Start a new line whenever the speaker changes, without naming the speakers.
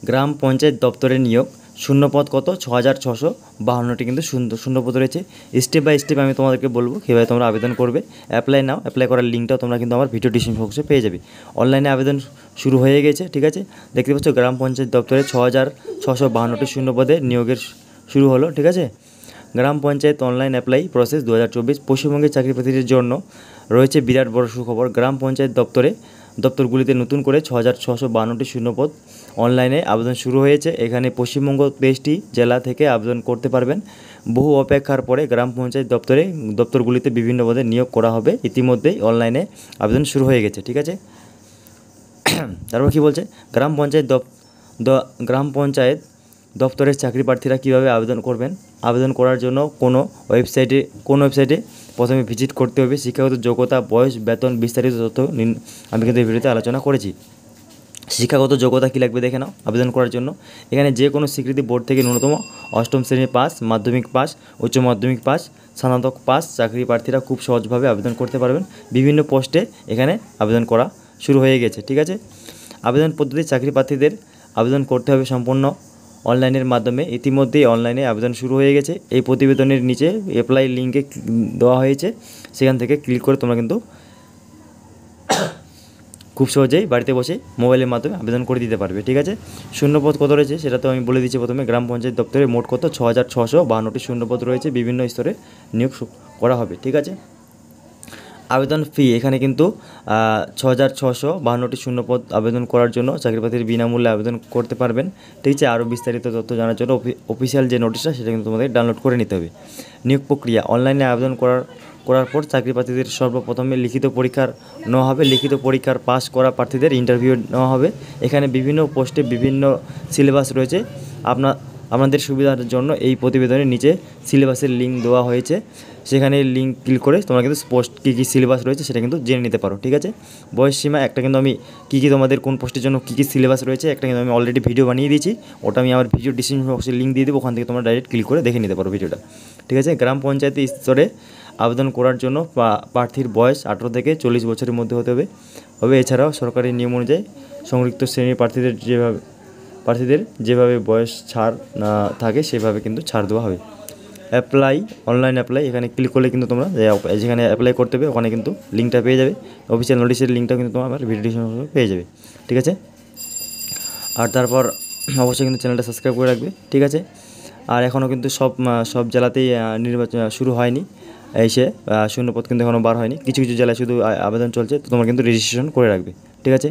গ্রাম পঞ্চায়েত দপ্তরে নিয়োগ, শূন্যপদ কত? 6,652টি কিন্তু শূন্যপদ রয়েছে। স্টেপ বাই স্টেপ আমি তোমাদেরকে বলবো কীভাবে তোমরা আবেদন করবে। অ্যাপ্লাই নাও, অ্যাপ্লাই করার লিঙ্কটাও তোমরা কিন্তু আমার ভিডিও ডিসক্রিপশন বক্সে পেয়ে যাবে। অনলাইনে আবেদন শুরু হয়ে গেছে, ঠিক আছে। দেখতে পাচ্ছ গ্রাম পঞ্চায়েত দপ্তরে 6,652টি শূন্যপদে নিয়োগের শুরু হলো, ঠিক আছে। গ্রাম পঞ্চায়েত অনলাইন অ্যাপ্লাই প্রসেস 2024। পশ্চিমবঙ্গের চাকরি প্রার্থীদের জন্য রয়েছে বিরাট বড় সুখবর। গ্রাম পঞ্চায়েত দপ্তরগুলিতে নতুন করে 6,652টি শূন্যপদ অনলাইনে আবেদন শুরু হয়েছে। এখানে পশ্চিমবঙ্গ 23টি জেলা থেকে আবেদন করতে পারবেন। বহু অপেক্ষার পরে গ্রাম পঞ্চায়েত দপ্তরগুলিতে বিভিন্ন পদে নিয়োগ করা হবে। ইতিমধ্যেই অনলাইনে আবেদন শুরু হয়ে গেছে, ঠিক আছে। তারপর কী বলছে, গ্রাম পঞ্চায়েত দপ্তরের চাকরি প্রার্থীরা কীভাবে আবেদন করবেন। আবেদন করার জন্য কোন ওয়েবসাইটে প্রথমে ভিজিট করতে হবে। শিক্ষাগত যোগ্যতা, বয়স, বেতন, বিস্তারিত তথ্য আমি কিন্তু এই ভিডিওতে আলোচনা করেছি। শিক্ষাগত যোগ্যতা কী লাগবে দেখে নাও আবেদন করার জন্য। এখানে যে কোনো স্বীকৃতি বোর্ড থেকে ন্যূনতম 8ম শ্রেণী পাস, মাধ্যমিক পাস, উচ্চ মাধ্যমিক পাস, স্নাতক পাস চাকরি প্রার্থীরা খুব সহজভাবে আবেদন করতে পারবেন। বিভিন্ন পোস্টে এখানে আবেদন করা শুরু হয়ে গেছে, ঠিক আছে। আবেদন পদ্ধতি, চাকরি প্রার্থীদের আবেদন করতে হবে সম্পূর্ণ অনলাইনের মাধ্যমে। ইতিমধ্যেই অনলাইনে আবেদন শুরু হয়ে গেছে। এই প্রতিবেদনের নিচে অ্যাপ্লাই লিঙ্কে দেওয়া হয়েছে, সেখান থেকে ক্লিক করে তোমরা কিন্তু খুব সহজেই বাড়িতে বসে মোবাইলের মাধ্যমে আবেদন করে দিতে পারবে, ঠিক আছে। শূন্যপদ কত রয়েছে সেটা তো আমি বলে দিচ্ছি। প্রথমে গ্রাম পঞ্চায়েত দপ্তরে মোট কত? 6,652টি শূন্যপদ রয়েছে। বিভিন্ন স্তরে নিয়োগ করা হবে, ঠিক আছে। আবেদন ফি, এখানে কিন্তু 6,652টি শূন্যপদ আবেদন করার জন্য চাকরি প্রার্থীর বিনামূল্যে আবেদন করতে পারবেন, ঠিক আছে। আরও বিস্তারিত তথ্য জানার জন্য অফিসিয়াল যে নোটিশটা সেটা কিন্তু তোমাদের ডাউনলোড করে নিতে হবে। নিয়োগ প্রক্রিয়া, অনলাইনে আবেদন করার পর চাকরি প্রার্থীদের সর্বপ্রথমে লিখিত পরীক্ষা নেওয়া হবে। লিখিত পরীক্ষার পাস করা প্রার্থীদের ইন্টারভিউ নেওয়া হবে। এখানে বিভিন্ন পোস্টে বিভিন্ন সিলেবাস রয়েছে। আপনাদের সুবিধার জন্য এই প্রতিবেদনের নিচে সিলেবাসের লিঙ্ক দেওয়া হয়েছে, সেখানে লিঙ্ক ক্লিক করে তোমরা কিন্তু পোস্ট কী কী সিলেবাস রয়েছে সেটা কিন্তু জেনে নিতে পারো, ঠিক আছে। বয়স সীমা, একটা কিন্তু আমি তোমাদের কোন পোস্টের জন্য কী কী সিলেবাস রয়েছে একটা কিন্তু আমি অলরেডি ভিডিও বানিয়ে দিয়েছি। ওটা আমি আমার ভিডিও ডিসক্রিপশন বক্সে লিঙ্ক দিয়ে দেবো, ওখান থেকে তোমরা ডাইরেক্ট ক্লিক করে দেখে নিতে পারো ভিডিওটা, ঠিক আছে। গ্রাম পঞ্চায়েত স্তরে আবেদন করার জন্য প্রার্থীর বয়স 18 থেকে 40 বছরের মধ্যে হতে হবে। এছাড়াও সরকারি নিয়ম অনুযায়ী সংরক্ষিত শ্রেণীর প্রার্থীদের যেভাবে বয়স ছাড় না থাকে সেভাবে কিন্তু ছাড় দেওয়া হবে। অ্যাপ্লাই, অনলাইন অ্যাপ্লাই, এখানে ক্লিক করলে কিন্তু তোমরা যেখানে অ্যাপ্লাই করতে হবে ওখানে কিন্তু লিঙ্কটা পেয়ে যাবে। অফিসিয়াল নোটিশের লিঙ্কটা কিন্তু তোমরা আমার ভিডিও ডিসক্রিপশনে পেয়ে যাবে, ঠিক আছে। আর তারপর অবশ্যই কিন্তু চ্যানেলটা সাবস্ক্রাইব করে রাখবে, ঠিক আছে। আর এখনও কিন্তু সব জেলাতেই নির্বাচন শুরু হয়নি, এসে শূন্যপদ কিন্তু এখনও বার হয়নি। কিছু কিছু জেলায় শুধু আবেদন চলছে, তো তোমরা কিন্তু রেজিস্ট্রেশন করে রাখবে, ঠিক আছে।